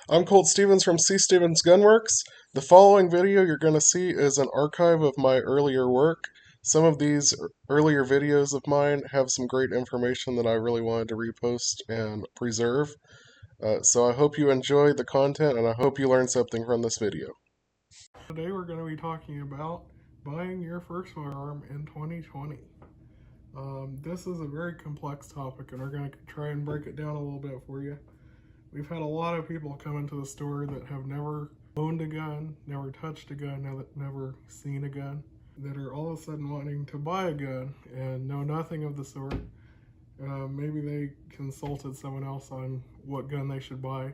I'm Colt Stevens from C. Stevens Gunworks. The following video you're going to see is an archive of my earlier work. Some of these earlier videos of mine have some great information that I really wanted to repost and preserve. So I hope you enjoy the content and I hope you learn something from this video. Today we're going to be talking about buying your first firearm in 2020. This is a very complex topic and we're going to try and break it down a little bit for you. We've had a lot of people come into the store that have never owned a gun, never touched a gun, never seen a gun, that are all of a sudden wanting to buy a gun and know nothing of the sort. Maybe they consulted someone else on what gun they should buy.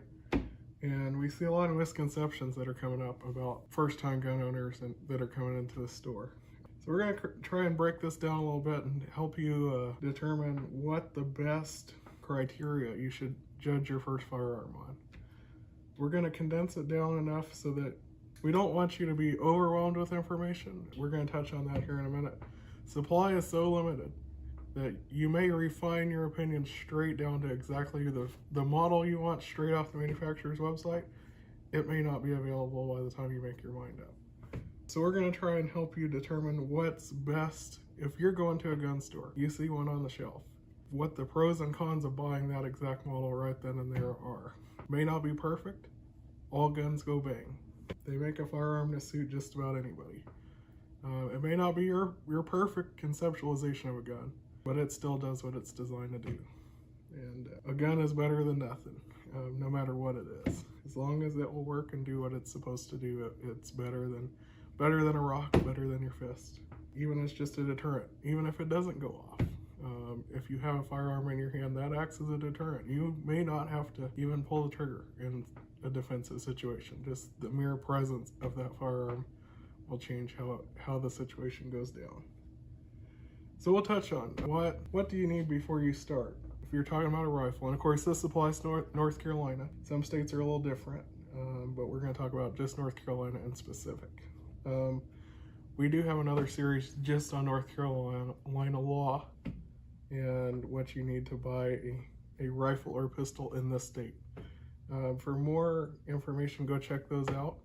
And we see a lot of misconceptions that are coming up about first-time gun owners that are coming into the store. So we're going to try and break this down a little bit and help you determine what the best criteria you should judge your first firearm on. We're going to condense it down enough so that we don't want you to be overwhelmed with information. We're going to touch on that here in a minute. Supply is so limited that you may refine your opinion straight down to exactly the model you want straight off the manufacturer's website. It may not be available by the time you make your mind up. So we're going to try and help you determine what's best if you're going to a gun store. You see one on the shelf. What the pros and cons of buying that exact model right then and there are. May not be perfect. All guns go bang. They make a firearm to suit just about anybody. It may not be your perfect conceptualization of a gun, but it still does what it's designed to do. And a gun is better than nothing, no matter what it is. As long as it will work and do what it's supposed to do, it's better than a rock, better than your fist. Even as just a deterrent, even if it doesn't go off. If you have a firearm in your hand, that acts as a deterrent. You may not have to even pull the trigger in a defensive situation. Just the mere presence of that firearm will change how the situation goes down. So we'll touch on what do you need before you start. If you're talking about a rifle, and of course this applies to North Carolina. Some states are a little different, but we're going to talk about just North Carolina in specific. We do have another series just on North Carolina law and what you need to buy a rifle or pistol in this state. For more information, go check those out.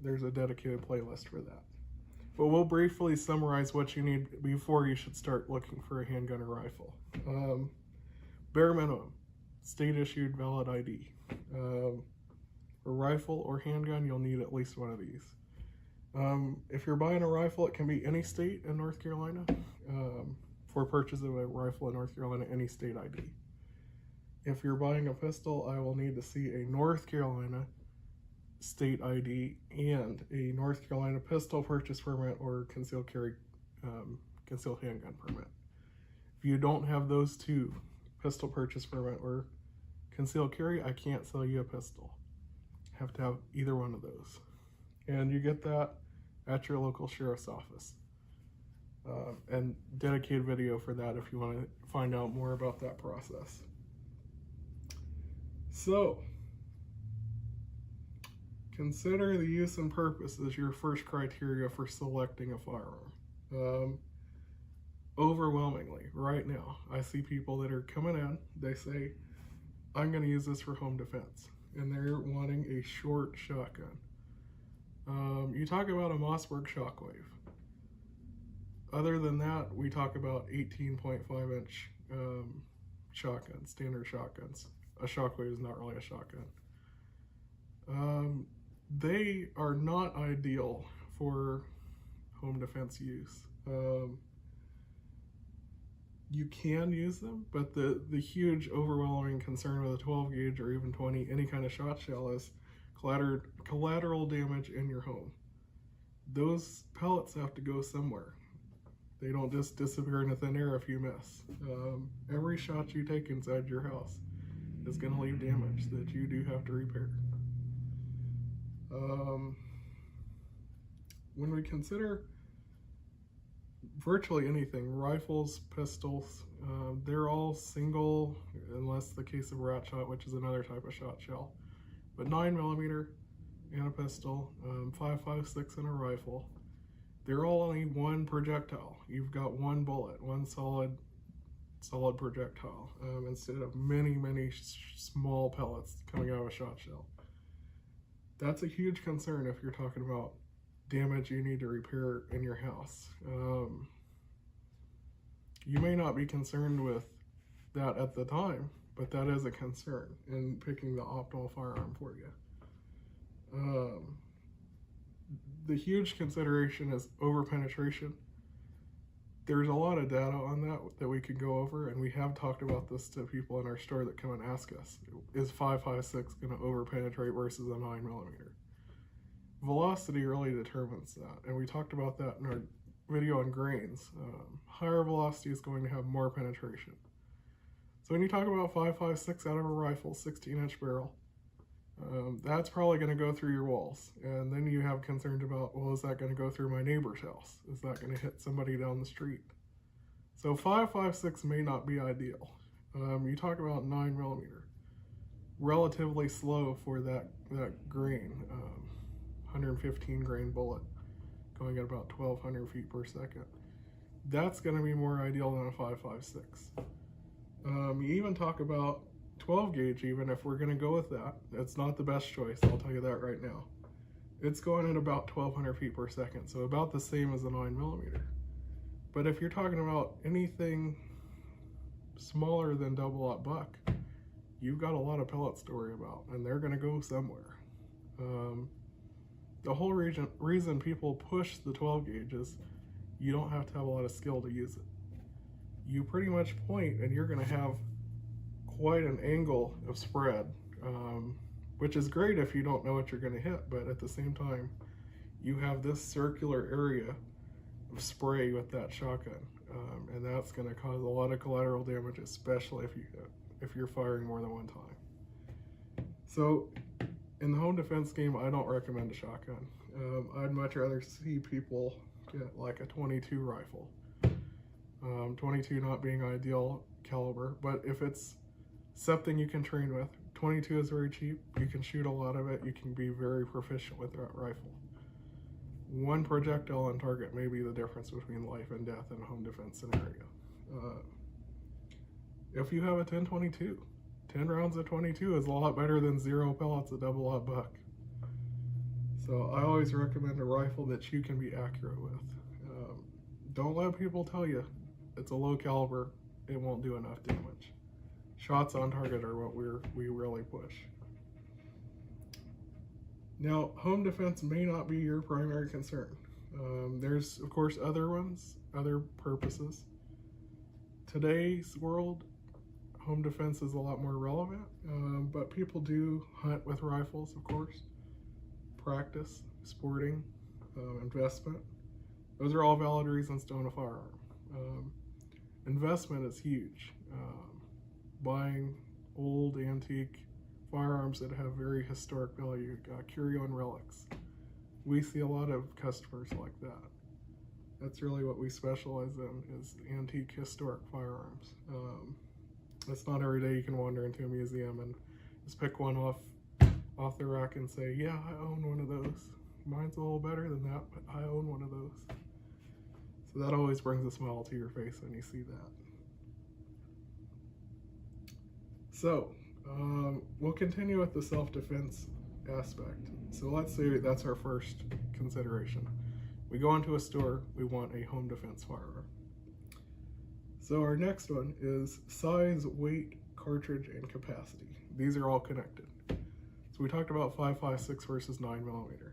There's a dedicated playlist for that. But we'll briefly summarize what you need before you should start looking for a handgun or rifle. Bare minimum, state-issued valid ID. For rifle or handgun, you'll need at least one of these. If you're buying a rifle, it can be any state in North Carolina. For purchase of a rifle in North Carolina, any state ID. If you're buying a pistol, I will need to see a North Carolina state ID and a North Carolina pistol purchase permit or concealed handgun permit. If you don't have those two, pistol purchase permit or concealed carry, I can't sell you a pistol. Have to have either one of those. And you get that at your local sheriff's office. And dedicated video for that if you want to find out more about that process. So, consider the use and purpose as your first criteria for selecting a firearm. Overwhelmingly, right now, I see people that are coming in, they say, I'm going to use this for home defense. And they're wanting a short shotgun. You talk about a Mossberg Shockwave. Other than that, we talk about 18.5 inch shotguns, standard shotguns. A Shockwave is not really a shotgun. They are not ideal for home defense use. You can use them, but the huge overwhelming concern with a 12 gauge or even 20, any kind of shot shell is collateral damage in your home. Those pellets have to go somewhere. They don't just disappear into thin air if you miss. Every shot you take inside your house is going to leave damage that you do have to repair. When we consider virtually anything, rifles, pistols, they're all single, unless the case of rat shot, which is another type of shot shell. But 9mm and a pistol, 5.56 in a rifle, they're all only one projectile. You've got one bullet, one solid projectile, instead of many small pellets coming out of a shot shell. That's a huge concern if you're talking about damage you need to repair in your house. You may not be concerned with that at the time, but that is a concern in picking the optimal firearm for you. The huge consideration is over-penetration. There's a lot of data on that we could go over, and we have talked about this to people in our store that come and ask us, is 5.56 going to over-penetrate versus a 9mm? Velocity really determines that, and we talked about that in our video on grains. Higher velocity is going to have more penetration. So when you talk about 5.56 out of a rifle, 16-inch barrel, that's probably going to go through your walls. And then you have concerns about, well, is that going to go through my neighbor's house? Is that going to hit somebody down the street? So 5.56 may not be ideal. You talk about 9mm, relatively slow for that grain, 115 grain bullet, going at about 1,200 feet per second. That's going to be more ideal than a 5.56. You even talk about 12 gauge, even if we're going to go with that. It's not the best choice, I'll tell you that right now. It's going at about 1,200 feet per second, so about the same as a 9mm. But if you're talking about anything smaller than double-aught buck, you've got a lot of pellets to worry about, and they're going to go somewhere. The whole reason people push the 12 gauge is you don't have to have a lot of skill to use it. You pretty much point, and you're going to have quite an angle of spread, which is great if you don't know what you're going to hit, but at the same time, you have this circular area of spray with that shotgun, and that's going to cause a lot of collateral damage, especially if you're firing more than one time. So in the home defense game, I don't recommend a shotgun. I'd much rather see people get like a 22 rifle. 22 not being ideal caliber, but if it's something you can train with, 22 is very cheap, you can shoot a lot of it, you can be very proficient with that rifle. One projectile on target may be the difference between life and death in a home defense scenario. If you have a 10-22, 10 rounds of 22 is a lot better than 0 pellets of double-aught buck. So I always recommend a rifle that you can be accurate with. Don't let people tell you it's a low caliber, it won't do enough damage. Shots on target are what we really push. Now, home defense may not be your primary concern. There's, of course, other ones, other purposes. Today's world, home defense is a lot more relevant, but people do hunt with rifles, of course. Practice, sporting, investment. Those are all valid reasons to own a firearm. Investment is huge. Buying old, antique firearms that have very historic value, curio and relics. We see a lot of customers like that. That's really what we specialize in, is antique, historic firearms. It's not every day you can wander into a museum and just pick one off the rack and say, yeah, I own one of those. Mine's a little better than that, but I own one of those. So that always brings a smile to your face when you see that. So, we'll continue with the self-defense aspect. So let's say that's our first consideration. We go into a store, we want a home defense firearm. So our next one is size, weight, cartridge, and capacity. These are all connected. So we talked about 5.56 versus 9mm.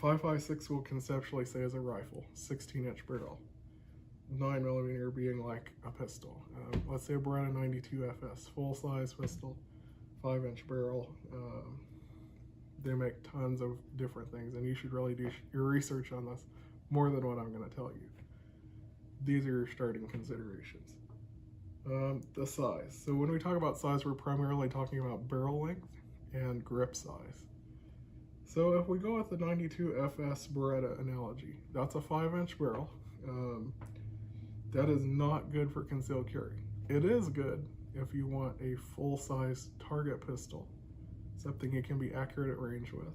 5.56 we'll conceptually say is a rifle, 16-inch barrel. 9mm being like a pistol. Let's say we're at a 92 FS, full-size pistol, 5-inch barrel. They make tons of different things, and you should really do your research on this more than what I'm going to tell you. These are your starting considerations. The size. So when we talk about size, we're primarily talking about barrel length and grip size. So if we go with the 92 FS Beretta analogy, that's a 5-inch barrel. That is not good for concealed carry. It is good if you want a full-size target pistol, something you can be accurate at range with.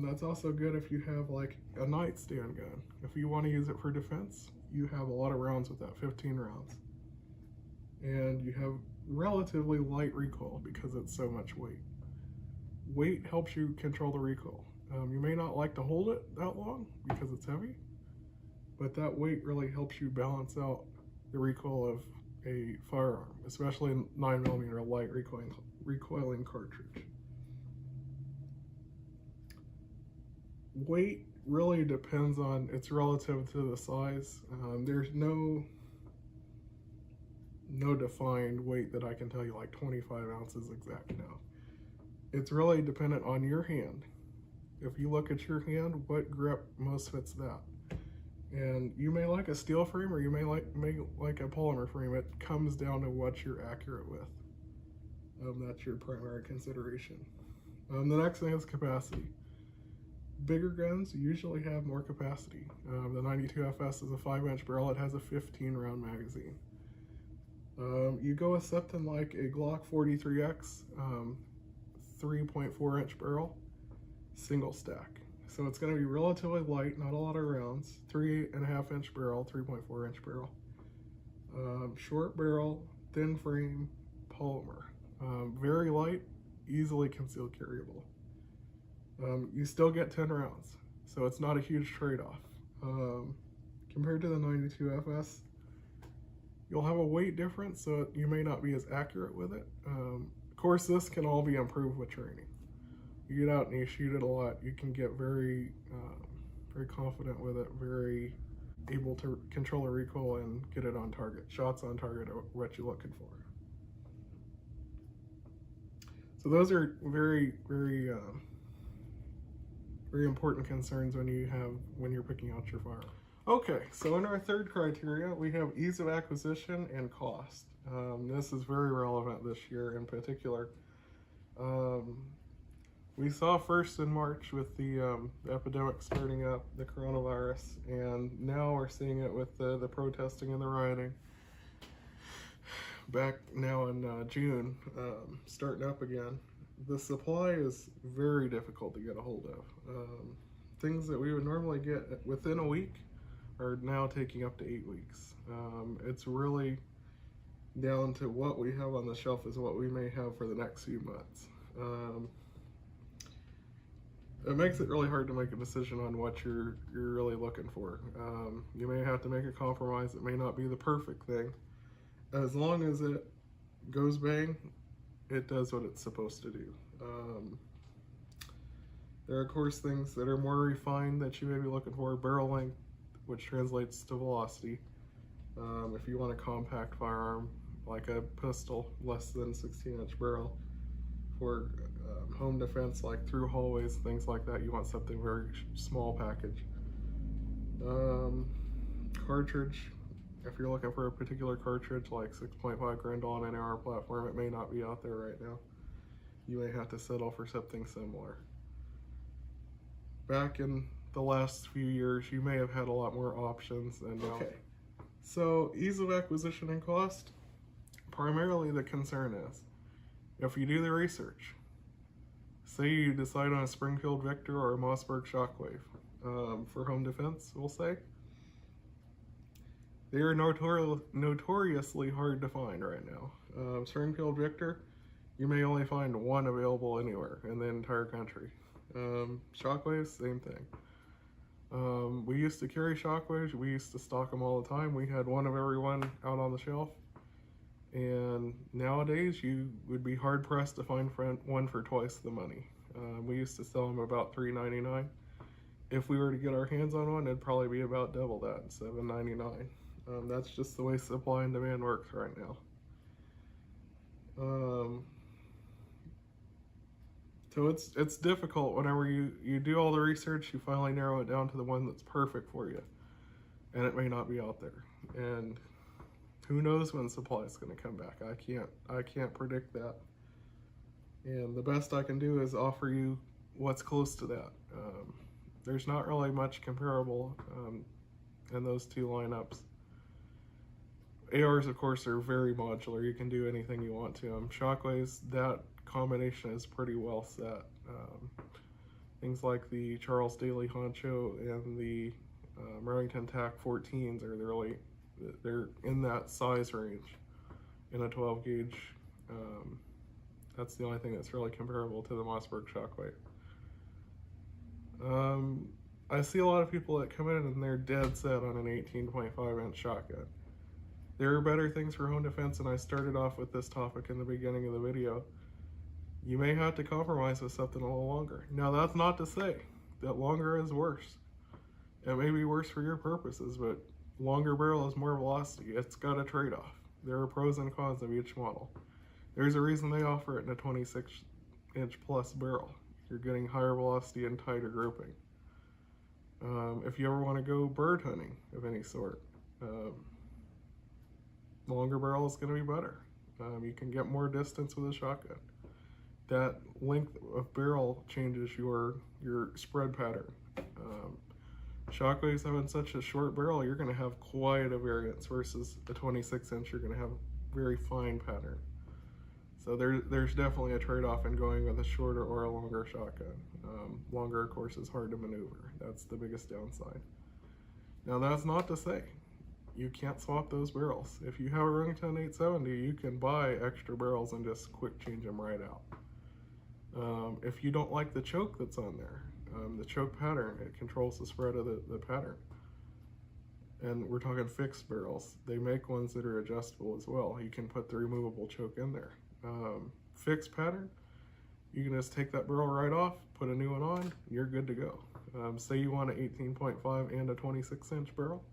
That's also good if you have like a nightstand gun. If you want to use it for defense, you have a lot of rounds with that, 15 rounds. And you have relatively light recoil because it's so much weight. Weight helps you control the recoil. You may not like to hold it that long because it's heavy, but that weight really helps you balance out the recoil of a firearm, especially a 9mm light recoiling cartridge. Weight really depends on, it's relative to the size. There's no defined weight that I can tell you like 25 ounces exact now. It's really dependent on your hand. If you look at your hand, what grip most fits that? And you may like a steel frame or you may like a polymer frame. It comes down to what you're accurate with. That's your primary consideration. The next thing is capacity. Bigger guns usually have more capacity. The 92 FS is a 5-inch barrel. It has a 15-round magazine. You go with something like a Glock 43X, 3.4-inch barrel, single stack. So it's going to be relatively light, not a lot of rounds. 3.5-inch barrel, 3.4-inch barrel. Short barrel, thin frame, polymer. Very light, easily concealed carryable. You still get 10 rounds, so it's not a huge trade-off. Compared to the 92 FS, you'll have a weight difference, so you may not be as accurate with it. Of course, this can all be improved with training. You get out and you shoot it a lot, you can get very confident with it, very able to control the recoil and get it on target. Shots on target are what you're looking for. So those are very important concerns when you're picking out your firearm. Okay, so in our third criteria, we have ease of acquisition and cost. This is very relevant this year in particular. We saw first in March with the epidemic starting up, the coronavirus, and now we're seeing it with the protesting and the rioting. Back now in June, starting up again. The supply is very difficult to get a hold of. Things that we would normally get within a week are now taking up to 8 weeks. It's really down to what we have on the shelf is what we may have for the next few months. It makes it really hard to make a decision on what you're really looking for. You may have to make a compromise. It may not be the perfect thing. As long as it goes bang, it does what it's supposed to do. There are of course things that are more refined that you may be looking for. Barrel length, which translates to velocity. If you want a compact firearm, like a pistol, less than 16-inch barrel. For home defense, like through hallways, things like that, you want something very small package. Cartridge, if you're looking for a particular cartridge, like 6.5 Grain on an AR platform, it may not be out there right now. You may have to settle for something similar. Back in the last few years, you may have had a lot more options than now. Okay, so ease of acquisition and cost, primarily the concern is, if you do the research, say you decide on a Springfield Victor or a Mossberg Shockwave for home defense, we'll say, they are notoriously hard to find right now. Springfield Victor, you may only find one available anywhere in the entire country. Shockwaves, same thing. We used to carry Shockwaves, we used to stock them all the time. We had one of every one out on the shelf. And nowadays, you would be hard pressed to find one for twice the money. We used to sell them about $3.99. If we were to get our hands on one, it'd probably be about double that, $7.99. That's just the way supply and demand works right now. So it's difficult whenever you do all the research, you finally narrow it down to the one that's perfect for you, and it may not be out there. And who knows when supply is going to come back? I can't predict that. And the best I can do is offer you what's close to that. There's not really much comparable in those two lineups. ARs, of course, are very modular. You can do anything you want to them. Shockwaves, that combination is pretty well set. Things like the Charles Daly Honcho and the Remington TAC 14s are they're in that size range in a 12 gauge That's the only thing that's really comparable to the Mossberg Shockwave. Um, I see a lot of people that come in and they're dead set on an 18.5-inch shotgun. There are better things for home defense, and I started off with this topic in the beginning of the video. You may have to compromise with something a little longer. Now, that's not to say that longer is worse. It may be worse for your purposes, but longer barrel is more velocity. It's got a trade-off. There are pros and cons of each model. There's a reason they offer it in a 26-inch plus barrel. You're getting higher velocity and tighter grouping. If you ever want to go bird hunting of any sort, longer barrel is going to be better. You can get more distance with a shotgun. That length of barrel changes your spread pattern. Shockwaves having such a short barrel, you're going to have quite a variance versus a 26-inch. You're going to have very fine pattern. So there's definitely a trade-off in going with a shorter or a longer shotgun. Longer, of course, is hard to maneuver. That's the biggest downside. Now, that's not to say you can't swap those barrels. If you have a Remington 870, you can buy extra barrels and just quick change them right out. If you don't like the choke that's on there, the choke pattern, it controls the spread of the pattern. And we're talking fixed barrels. They make ones that are adjustable as well. You can put the removable choke in there. Fixed pattern, you can just take that barrel right off, put a new one on, and you're good to go. Say you want an 18.5 and a 26-inch barrel,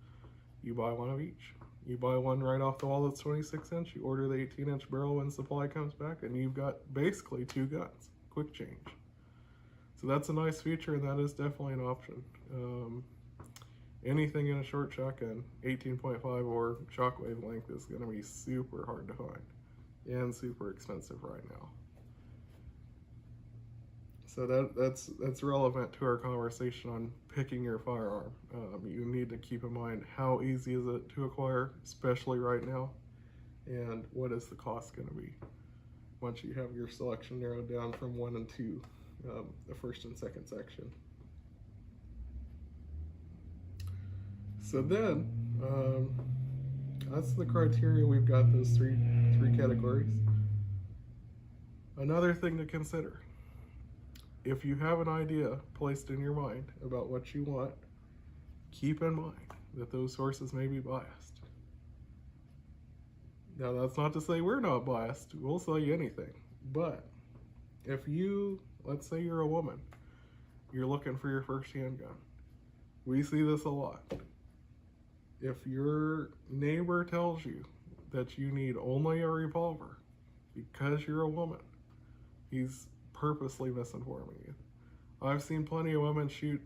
you buy one of each. You buy one right off the wall that's 26-inch, you order the 18-inch barrel when supply comes back, and you've got basically two guns, quick change. So that's a nice feature, and that is definitely an option. Anything in a short shotgun, 18.5 or shockwave length, is going to be super hard to find and super expensive right now. So that's relevant to our conversation on picking your firearm. You need to keep in mind how easy is it to acquire, especially right now, and what is the cost going to be once you have your selection narrowed down from 1 and 2, the first and second section. So then, that's the criteria. We've got those three categories. Another thing to consider: if you have an idea placed in your mind about what you want, keep in mind that those sources may be biased. Now, that's not to say we're not biased. We'll sell you anything. But if you, let's say you're a woman, you're looking for your first handgun. We see this a lot. If your neighbor tells you that you need only a revolver because you're a woman, he's purposely misinforming you. I've seen plenty of women shoot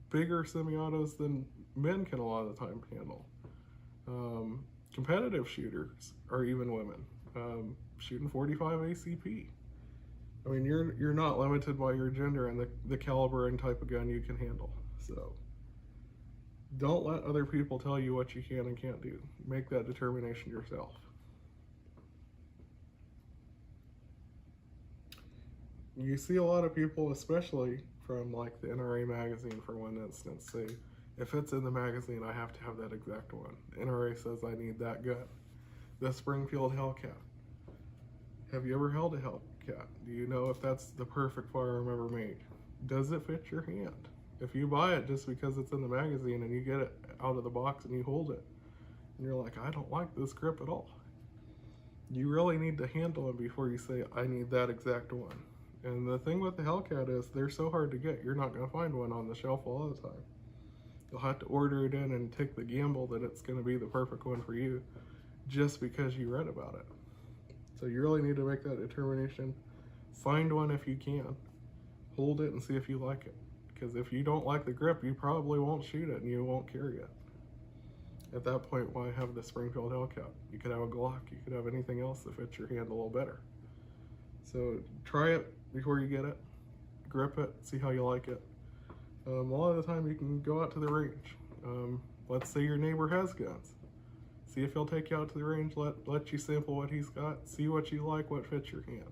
bigger semi-autos than men can a lot of the time handle. Competitive shooters are even women, shooting 45 ACP. I mean, you're not limited by your gender and the caliber and type of gun you can handle. So don't let other people tell you what you can and can't do. Make that determination yourself. You see a lot of people, especially from like the NRA magazine, for one instance, say, if it's in the magazine, I have to have that exact one. NRA says I need that gun. The Springfield Hellcat. Have you ever held a Hellcat? Do you know if that's the perfect firearm ever made? Does it fit your hand? If you buy it just because it's in the magazine and you get it out of the box and you hold it, and you're like, I don't like this grip at all, you really need to handle it before you say, I need that exact one. And the thing with the Hellcat is they're so hard to get, you're not going to find one on the shelf all the time. You'll have to order it in and take the gamble that it's going to be the perfect one for you just because you read about it. So you really need to make that determination. Find one if you can. Hold it and see if you like it. Because if you don't like the grip, you probably won't shoot it and you won't carry it. At that point, why have the Springfield Hellcat? You could have a Glock, you could have anything else that fits your hand a little better. So try it before you get it, grip it, see how you like it. A lot of the time you can go out to the range. Let's say your neighbor has guns. See if he'll take you out to the range, let you sample what he's got, see what you like, what fits your hand.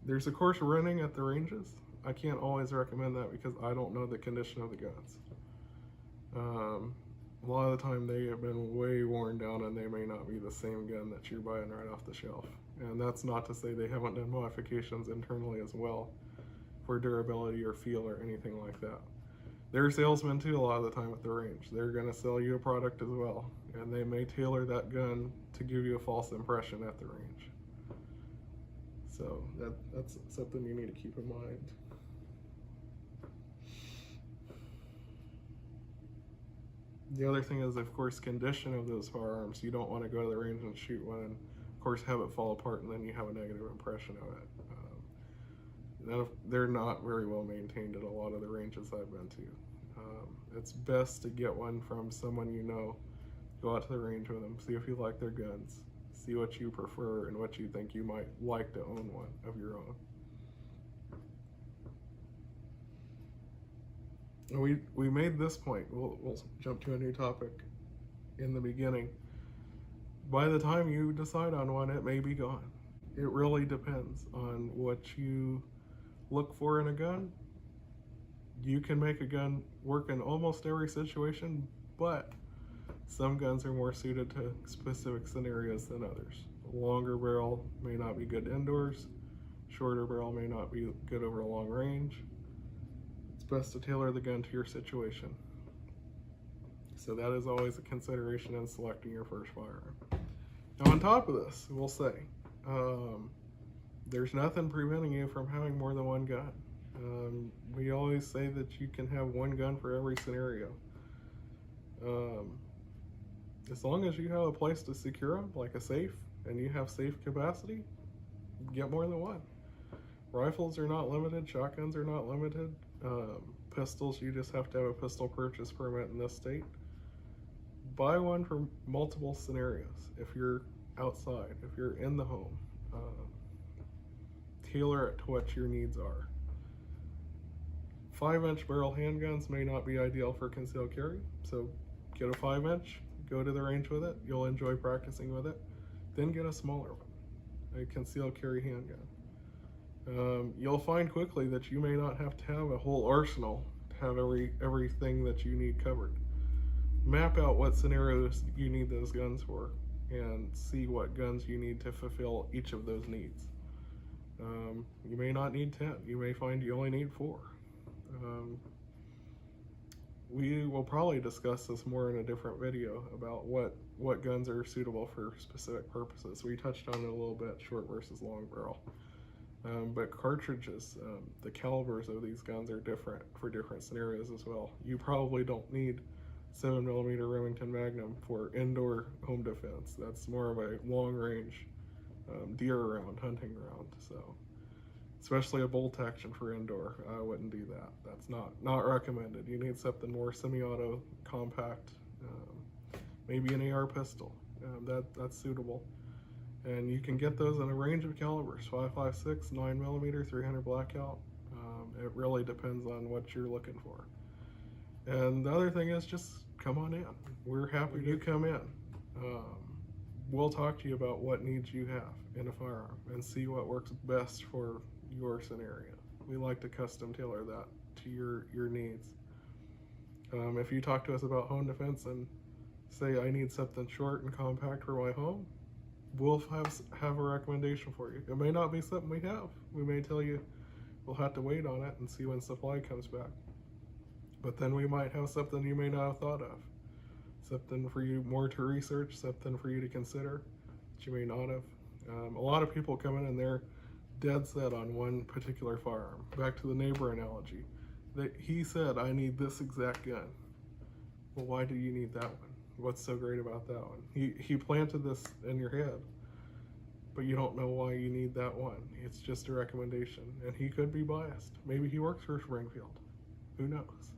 There's of course renting at the ranges. I can't always recommend that because I don't know the condition of the guns. a lot of the time they have been way worn down and they may not be the same gun that you're buying right off the shelf. And that's not to say they haven't done modifications internally as well for durability or feel or anything like that. They're salesmen too a lot of the time at the range. They're going to sell you a product as well, and they may tailor that gun to give you a false impression at the range. So that's something you need to keep in mind. The other thing is, of course, condition of those firearms. You don't want to go to the range and shoot one and, of course, have it fall apart and then you have a negative impression of it. They're not very well maintained at a lot of the ranges I've been to. It's best to get one from someone you know. Go out to the range with them, see if you like their guns, see what you prefer and what you think you might like to own one of your own. We made this point. We'll jump to a new topic in the beginning. By the time you decide on one, it may be gone. It really depends on what you look for in a gun. You can make a gun work in almost every situation, but some guns are more suited to specific scenarios than others. A longer barrel may not be good indoors. Shorter barrel may not be good over a long range. It's best to tailor the gun to your situation. So that is always a consideration in selecting your first firearm. Now on top of this, we'll say, there's nothing preventing you from having more than one gun. We always say that you can have one gun for every scenario. As long as you have a place to secure them, like a safe, and you have safe capacity, get more than one. Rifles are not limited, shotguns are not limited. Pistols, you just have to have a pistol purchase permit in this state. Buy one for multiple scenarios. If you're outside, if you're in the home, tailor it to what your needs are. 5-inch barrel handguns may not be ideal for concealed carry, so get a 5-inch, go to the range with it, you'll enjoy practicing with it. Then get a smaller one, a concealed carry handgun. You'll find quickly that you may not have to have a whole arsenal to have everything that you need covered. Map out what scenarios you need those guns for and see what guns you need to fulfill each of those needs. You may not need 10, you may find you only need 4. We will probably discuss this more in a different video about what guns are suitable for specific purposes. We touched on it a little bit, short versus long barrel. But cartridges, the calibers of these guns are different for different scenarios as well. You probably don't need 7mm Remington Magnum for indoor home defense. That's more of a long range deer round, hunting round. So, especially a bolt action for indoor, I wouldn't do that. That's not recommended. You need something more semi-auto, compact, maybe an AR pistol. That's suitable. And you can get those in a range of calibers, 5.56, 9mm, 300 blackout. It really depends on what you're looking for. And the other thing is just come on in. We're happy you come in. We'll talk to you about what needs you have in a firearm and see what works best for your scenario. We like to custom tailor that to your needs. If you talk to us about home defense and say I need something short and compact for my home, we'll have a recommendation for you. It may not be something we have. We may tell you we'll have to wait on it and see when supply comes back. But then we might have something you may not have thought of. Something for you more to research, something for you to consider that you may not have. A lot of people come in and they're dead set on one particular firearm. Back to the neighbor analogy. He said, I need this exact gun. Well, why do you need that one? What's so great about that one? He planted this in your head, but you don't know why you need that one. It's just a recommendation, and he could be biased. Maybe he works for Springfield. Who knows?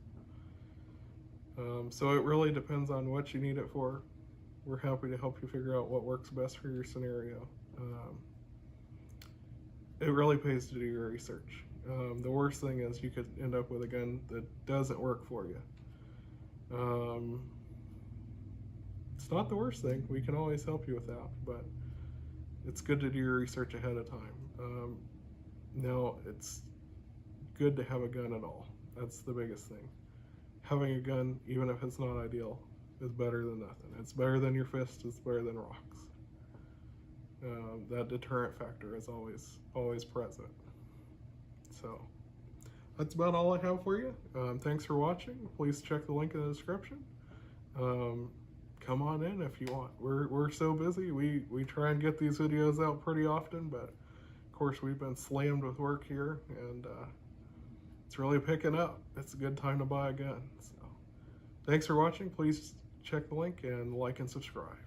So it really depends on what you need it for. We're happy to help you figure out what works best for your scenario. It really pays to do your research. The worst thing is you could end up with a gun that doesn't work for you. It's not the worst thing. We can always help you with that, but it's good to do your research ahead of time. Now, it's good to have a gun at all. That's the biggest thing. Having a gun, even if it's not ideal, is better than nothing. It's better than your fist. It's better than rocks. That deterrent factor is always present. So that's about all I have for you. Thanks for watching. Please check the link in the description. Come on in if you want. We're so busy. We try and get these videos out pretty often, but of course we've been slammed with work here, and it's really picking up. It's a good time to buy a gun. So thanks for watching. Please check the link and like and subscribe.